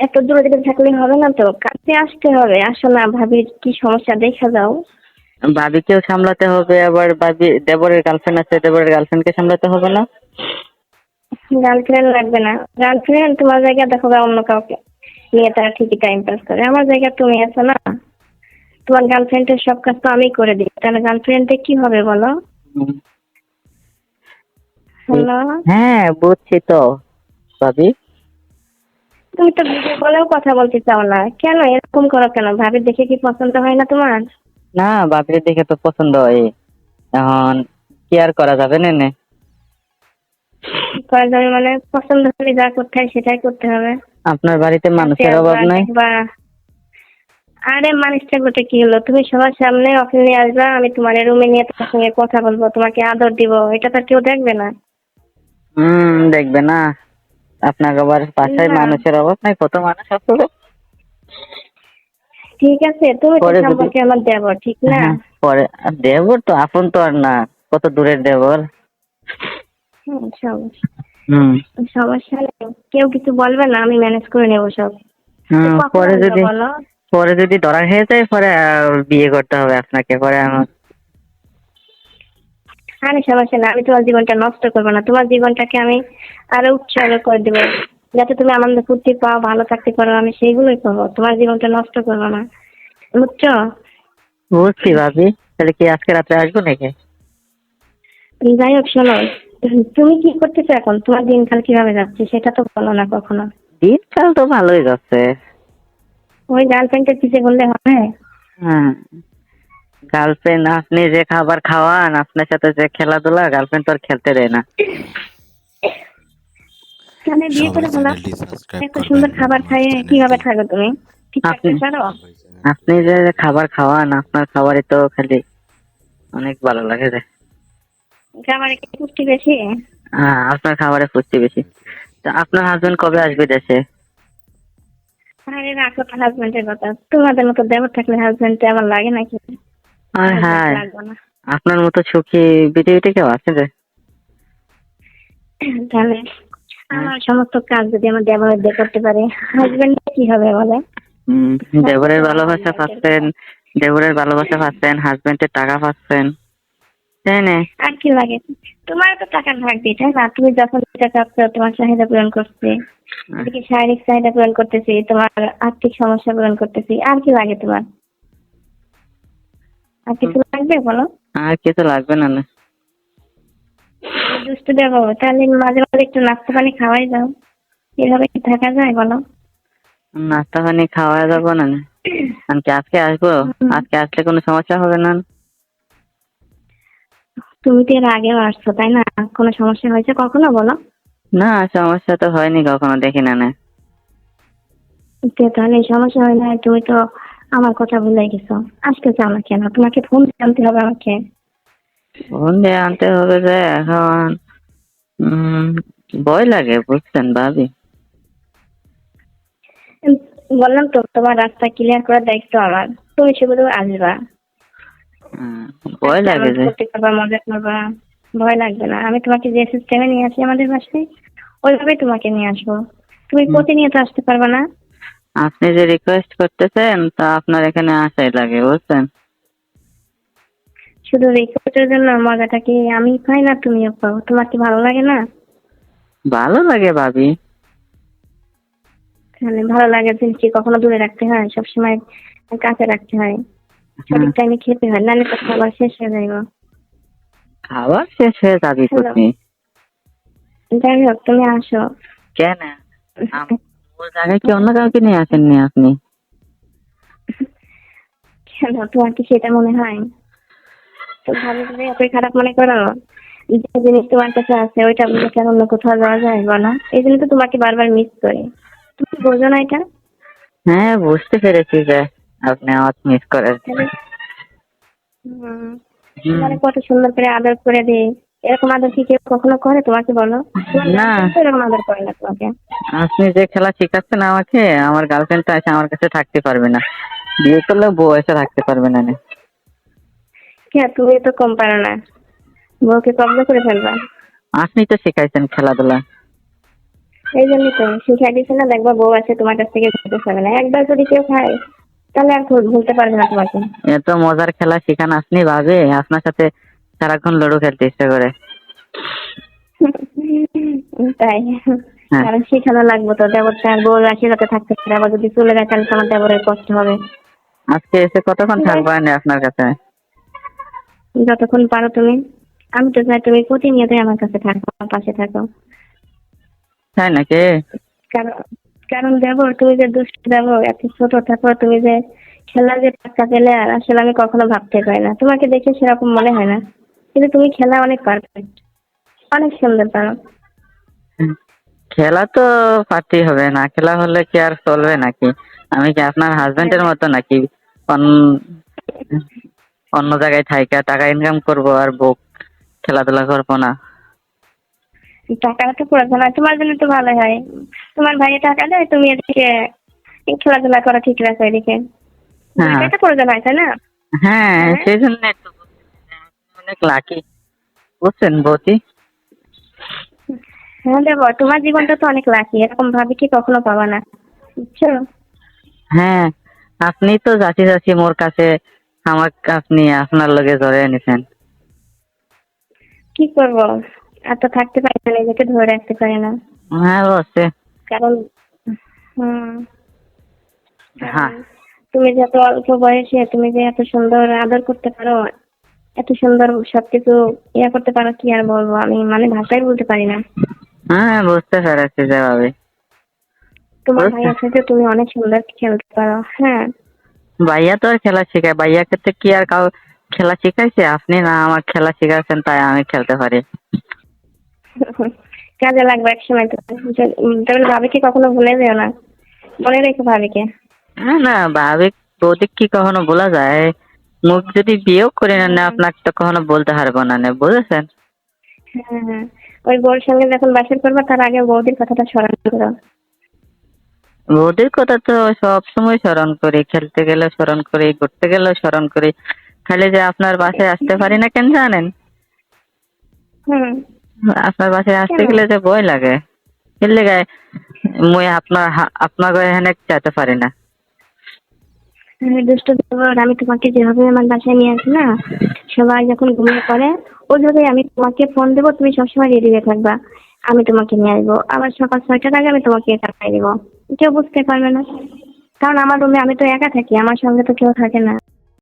এত দূরে দূরে থাকলে হবে না তো, কাছে আসতে হবে। আসো না, ভাবির কি সমস্যা দেখা যাও। ভাবিকেও সামলাতে হবে, আবার ভাবি দেবরের গার্লফ্রেন্ড আছে, দেবরের গার্লফ্রেন্ডকে সামলাতে হবে না? গার্লফ্রেন্ড লাগবে না। গার্লফ্রেন্ড তোমার জায়গায় দেখো বা অন্য কাউকে নিয়ে তারা ঠিকই টাইম পাস করে। আমার জায়গায় তুমি আছো না, তোমার গার্লফ্রেন্ডের সব কাজ তো আমি করে দিই, তাহলে গার্লফ্রেন্ডে কি হবে বলো? হুম, ঠিক। হ্যালো। হ্যাঁ, বুঝছি তো ভাবি। তুমি তো ভিডিও কলেও কথা বলতে চাও না, কেন এরকম করো কেন? ভাবি দেখে কি পছন্দ হয় না তোমার? না, ভাবির দেখে তো পছন্দ হয়। এখন কি আর করা যাবে না? কি করা যাবে মানে? পছন্দ হলে যা করতে হয় সেটাই করতে হবে। আপনার বাড়িতে কাছে মানুষের আসবা অভাব নাই? দেখবা। আরে মানুষটা গোটে কি হলো, তুমি সবার সামনে অফিস নিয়ে আসবা, আমি তোমার রুমে নিয়ে তোমার সঙ্গে কথা বলবো, তোমাকে আদর দিব, এটা তো আর কেউ দেখবে না। দেখবে না। আপনার আবার বাসায় না, মানুষের অভাব নাই, কত মানুষ আছে। ঠিক আছে, তুমি তো পরে যদি সম্পর্কে আমার দেবর, ঠিক না? হ্যাঁ, পরে দেবর তো আপন তো আর না, কত দূরের দেবর। সমস্যা হুম সমস্যা নেই, কেউ কিছু বলবে না, আমি ম্যানেজ করে নেবো সব। তো হুম কখন আসবে বলো? পরে যদি ধরা খেয়ে যায়, পরে বিয়ে করতে হবে আপনাকে, পরে আমার। আরে সমস্যা না, আমি তোমার জীবনটা নষ্ট করবো না, তোমার জীবনটাকে আমি আরো উৎসর্গ করে দেবো, যাতে তুমি আনন্দ ফুর্তি পাও, ভালো থাকতে পারো, আমি সেইগুলোই করবো, তোমার জীবনটা নষ্ট করবো না, বুঝছো? বুঝছি ভাবি। তাহলে কি আজকে রাত্রে আসবো নাকি? যাই হোক শোনো, তুমি কি করতেছো এখন? তোমার দিনকাল কিভাবে যাচ্ছে সেটা তো বলো না কখনো। দিনকাল তো ভালোই যাচ্ছে। ওই গার্লফ্রেন্ডের পিছে বললে হবে? হ্যাঁ, গার্লফ্রেন্ড আপনি যে খাবার খাওয়ান, আপনার সাথে যে খেলাধুলা, গার্লফ্রেন্ড তো আর খেলতে দেয় না। তাহলে বিয়ে সবাই করে ফেলো। চ্যানেলটি সাবস্ক্রাইব এত করবেন সুন্দর খাবার আমার খাইয়ে কিভাবে চ্যানেলটি। থাকো তুমি? ঠিক আপনি থাকতে পারো? আপনি যে খাবার খাওয়ান, আপনার খাবারই তো খালি অনেক ভালো লাগে যে। খাবারে কি পুষ্টি বেশি? হ্যাঁ, আপনার খাবারে পুষ্টি বেশি। তো আপনার হাজবেন্ড কবে আসবে দেশে? আরে রাখো তো হাজবেন্ডের কথা, তোমাদের মতো দেবর থাকলে হাজবেন্ড আমার লাগে নাকি? আর হাজবেন্ড হ্যাঁ, লাগবে না। আপনার মতো সুখী পৃথিবীতে কেউ আছে যে? তাহলে হ্যাঁ। আমার সমস্ত কাজ যদি আমার দেবর দিয়ে করতে পারে, হাজবেন্ড কি হবে বলে? হম, সবই দেবরের তোমার ভালোবাসা হাজবেন্ডের পাচ্ছেন, কথা। দেবরের ভালোবাসা পাচ্ছেন, হাজবেন্ডের টাকা পাচ্ছেন, তাই না? আর কি লাগে? তোমার তো টাকা লাগবে তাই না? তুমি যখন যেটা চাচ্ছ, তোমার চাহিদা পূরণ করছে, এদিকে শারীরিক চাহিদা পূরণ করতেছি, তোমার আর্থিক সমস্যা পূরণ করতেছি, আর কি লাগে তোমার? আর কিছু লাগবে বলো? আর কিছু লাগবে না না। দুষ্টু দেবো, তাহলে মাঝে মাঝে একটু নাস্তা পানি খাওয়াই দাও। এভাবে কি থাকা যায় বলো? নাস্তা পানি খাওয়া যাবো না? আমি কি আজকে আসবো? হুম, আজকে আসলে কোনো সমস্যা হবে না? তুমি তো এর আগেও আসছো তাই না? কোনো সমস্যা হয়েছে কখনো বলো? না, সমস্যা তো হয়নি কখনো, দেখি না না। তো তাহলে এই সমস্যা হয় না, তুমি তো আমার কথা ভুলে গেছো। আসতে চাও না কেন? তোমাকে ফোন দিয়ে আনতে হবে আমাকে। ফোন দিয়ে আনতে হবে যে এখন? উম ভয় লাগে বুঝছেন ভাবি। উম, বললাম তো, তোমার রাস্তা ক্লিয়ার করার দায়িত্ব আমার, তুমি শুধু আসবা, উম, ভয় আজকে লাগে আনন্দ যে। করতে পারবা, মজা করবা। ভয় লাগবে না, আমি তোমাকে যে সিস্টেমে নিয়ে আসি আমাদের বাসায়, ওইভাবেই তোমাকে নিয়ে আসবো। তুমি উম, প্রতিনিয়ত আসতে পারবা না। আপনি যে রিকোয়েস্ট করতেছেন, তা আপনার এখানে আসাই লাগে বুঝছেন। শুধু রিকোয়েস্টের জন্য মজাটা কি আমি পাই না তুমিও পাও? তোমার কি ভালো লাগে না? ভালো লাগে ভাবি। তাহলে ভালো লাগার জিনিস কি কখনো দূরে রাখতে হয়? সবসময় কাছে রাখতে হয়, হ্যাঁ, সঠিক টাইমে খেতে হয়, নাহলে তো খাবার শেষ হয়ে যাইব। খাবার শেষ হয়ে যাবি হ্যালো, তুমি। যাই হোক তুমি আসো। কেন? ওর জায়গায় কি অন্য কাউকে নিয়ে আসেননি আপনি? কেন, তোমার কি সেটা মনে হয়? তো ভালো করে এতই খারাপ মনে করো? যে জিনিস তোমার কাছে আছে ওইটা বলে কেন অন্য কোথাও যাওয়া যায় বলো? এই জন্য তো তোমাকে বারবার মিস করি। তুমি বোঝো না এটা? হ্যাঁ, বুঝতে পেরেছি যে আপনি আমার মিস করেন। তাহলে হম, হুম। মানে কত সুন্দর করে আদর করে দিই, এরকম আদর কি কেউ কখনো করে তোমাকে বলো? তোমার না, গার্লফ্রেন্ড তো এরকম আদর করে না তোমাকে। আপনি যে খেলা শিখাচ্ছেন আমাকে, আমার গার্লফ্রেন্ড তো এসে আমার কাছে থাকতে পারবে না। বিয়ে করলে বউ এসে থাকতে পারবে না নে। হ্যাঁ, তুমি তো কম পারো না, বউকে কব্জা করে ফেলবা। আপনি তো শিখাইছেন খেলাধুলা। এই জন্যই তো শিখাই দিচ্ছে না, দেখবা বউ আছে তোমার কাছ থেকে ভুলতে পারবে না। একবার যদি কেউ খায় তাহলে আর ভুলতে পারবে না তোমাকে। এত মজার খেলা শেখান আপনি ভাবে, আপনার সাথে সারাক্ষণ লুডো খেলতে ইচ্ছে করে। তাই? হ্যাঁ, কারণ শেখানো লাগবে তো, দেবরটা আর বউ আশীর্বাদে থাকতে পারে, আবার যদি চলে যায় তাহলে তো আমার দেবরের কষ্ট হবে। আজকে এসে কতক্ষণ যাই, থাকবো এনে আপনার কাছে? যতক্ষণ পারো তুমি। আমি তো চাই তুমি প্রতিনিয়তই আমার কাছে থাকো, আমার পাশে থাকো। তাই নাকি? কারণ কারণ দেবর, তুমি যে দুষ্ট দেবর, এত ছোট থাকো তুমি যে খেলা যে টাকা পেলে, আর আসলে আমি কখনো ভাবতে পারি না, তোমাকে দেখে সেরকম মনে হয় না, কিন্তু তুমি খেলা অনেক পারফেক্ট, অনেক সুন্দর পারো। হুম, খেলা তো পারতেই হবে, না খেলা হলে কি আর চলবে নাকি? আমি কি আপনার হাজবেন্ডের মতো নাকি? অন- অন্য জায়গায় থাইকা টাকা ইনকাম করব আর বউ খেলাধুলা করবো না? টাকাটা তো প্রয়োজন হয়, তোমার জন্য তো ভালো হয়। তোমার ভাইয়ে টাকা দেয়, তুমি এদিকে খেলাধুলা করা ঠিক রাখো এদিকে, হ্যাঁ, দুইটাই তো প্রয়োজন হয়, তাই না? হ্যাঁ, হ্যাঁ, সেই জন্য একটু অনেক লাকি, বুঝছেন বৌদি? হ্যাঁ দেবো, তোমার জীবনটা তো অনেক লাকি, এরকম ভাবি কি কখনো পাবা না, বুঝছো? হ্যাঁ, আপনি তো যাচ্ছি যাচ্ছি মোর কাছে, আমার আপনি আপনার লগে ধরে নিছেন। কি করবো, আর তো থাকতে পারি না, নিজেকে ধরে রাখতে পারি না। হ্যাঁ, বসে। কারণ হুম কারণ হ্যাঁ, তুমি যে এত অল্প বয়সে তুমি যে এত সুন্দর আদর করতে পারো, এত সুন্দর সবকিছু করতে পারো, কি আর বলবো, আমি মানে ভাষায় বলতে পারি না। হ্যাঁ, বুঝতে পেরেছি যেভাবে। তোমার বুঝছেন, ভাইয়ের সাথে তুমি অনেক সুন্দর খেলতে পারো। হ্যাঁ। ভাইয়া তো আর খেলা শেখায়, ভাইয়া ক্ষেত্রে কি আর কাউ খেলা শিখাইছে? আপনি না আমার খেলা শিখাচ্ছেন তাই আমি খেলতে পারি। কাজে লাগবে এক সময় তো। তবে ভাবিকে কখনো ভুলে যেও না, মনে রেখো ভাবিকে। না না, ভাবিক বৌদিক কি কখনো বলা যায়? মুখ যদি বিয়েও করি না না, হুম, আপনাকে তো কখনো বলতে পারবো না, না বুঝেছেন? হ্যাঁ হ্যাঁ, ওই বউর সঙ্গে যখন বাসর করবা তার আগে বৌদির কথাটা স্মরণ করো। বৌদির কথা তো সব সময় স্মরণ করি, খেলতে গেলে স্মরণ করি, ঘুরতে গেলেও স্মরণ করি। খালি যে আপনার বাসায় আসতে পারি না কেন জানেন? হুম। আপনার বাসায় আসতে কেন? গেলে যে ভয় লাগে, এর লেগে মুই আপনার এখানে যেতে পারি না। দুষ্ট দেবর, আমি তোমাকে যেভাবে আমার বাসায় নিয়ে আসি না, সবাই যখন ঘুমিয়ে পড়ে ওইভাবে আমি তোমাকে ফোন দেবো, তুমি সবসময় রেডি হয়ে থাকবা। আমি তোমাকে নিয়ে আসবো, আবার সকাল 6টার আগে আমি তোমাকে টাকাই দেবো। কেউ বুঝতে পারবে না, কারণ আমার রুমে আমি তো একা থাকি, আমার সঙ্গে তো কেউ থাকে না।